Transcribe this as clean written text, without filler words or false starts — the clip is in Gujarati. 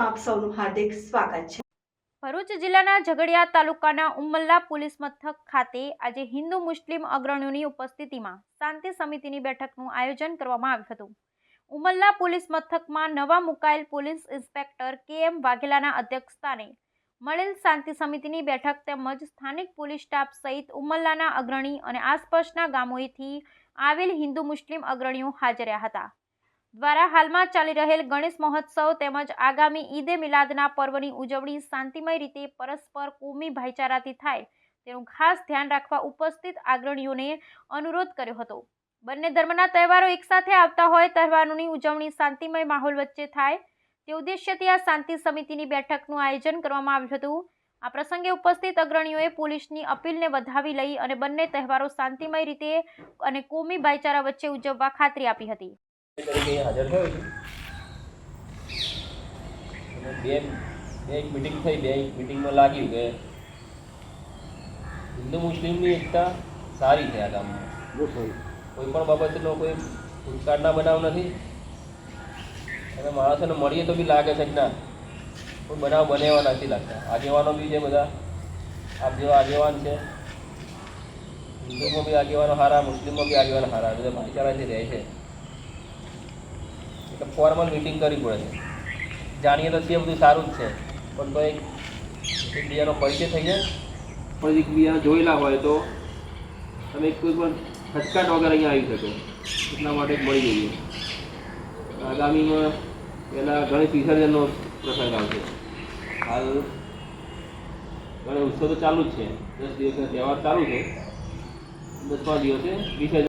સમાચારમાં આપ સૌનું હાર્દિક સ્વાગત છે। ભરૂચ જિલ્લાના ઝઘડિયા તાલુકાના ઉમલ્લા પોલીસ મથક ખાતે આજે હિન્દુ મુસ્લિમ અગ્રણીઓની ઉપસ્થિતિમાં શાંતિ સમિતિની બેઠકનું આયોજન કરવામાં આવ્યું હતું। ઉમલ્લા પોલીસ મથકમાં નવા મુકાયેલ પોલીસ ઇન્સ્પેક્ટર કે.એમ. વાઘેલાના અધ્યક્ષસ્થાને મળેલ શાંતિ સમિતિની બેઠક તેમજ સ્થાનિક પોલીસ સ્ટાફ સહિત ઉમલ્લાના અગ્રણી અને આસપાસના ગામોએથી આવેલ હિન્દુ મુસ્લિમ અગ્રણીઓ હાજર રહ્યા હતા। દ્વારા હાલમાં ચાલી રહેલ ગણેશ મહોત્સવ તેમજ આગામી ઈદે મિલાદના પર્વની ઉજવણી શાંતિમય રીતે પરસ્પર કોમી ભાઈચારાથી થાય તેનું ખાસ ધ્યાન રાખવા ઉપસ્થિત અગ્રણીઓને અનુરોધ કર્યો હતો। બંને ધર્મના તહેવારો એકસાથે આવતા હોય તહેવારોની ઉજવણી શાંતિમય માહોલ વચ્ચે થાય તે ઉદ્દેશ્યથી આ શાંતિ સમિતિની બેઠકનું આયોજન કરવામાં આવ્યું હતું। આ પ્રસંગે ઉપસ્થિત અગ્રણીઓએ પોલીસની અપીલને વધાવી લઈ અને બંને તહેવારો શાંતિમય રીતે અને કોમી ભાઈચારા વચ્ચે ઉજવવા ખાતરી આપી હતી। તરીકે હાજર થયો છું અને એક મિટિંગ થઈ બે મિટિંગમાં લાગ્યું કે હિન્દુ મુસ્લિમની એકતા સારી છે આ ગામમાં। કોઈ પણ બાબતનો કોઈ ભૂતકાળના બનાવ નથી અને માણસોને મળીએ તો બી લાગે છે કે ના કોઈ બનાવ બને એવા નથી લાગતા। આગેવાનો બી છે બધા આપ જેવા આગેવાન છે, હિન્દુમાં બી આગેવાનો સારા, મુસ્લિમમાં બી આગેવાનો સારા, બધા ભાઈચારાથી રહે છે। ફોર્મલ મીટિંગ કરવી પડે છે, જાણીએ તો તે બધું સારું જ છે પણ તો એકબીજાનો પરિચય થઈ જાય પણ એકબીજાને જોયેલા હોય તો તમે કોઈ પણ ખચકાટ વગર અહીંયા આવી શકો એટલા માટે મળી જઈએ। આગામીમાં પહેલાં ગણેશ વિસર્જનનો પ્રસંગ આવશે। હાલ ગણેશ ઉત્સવ તો ચાલુ જ છે, 10 દિવસનો તહેવાર ચાલુ છે, 10-5 દિવસે વિસર્જન।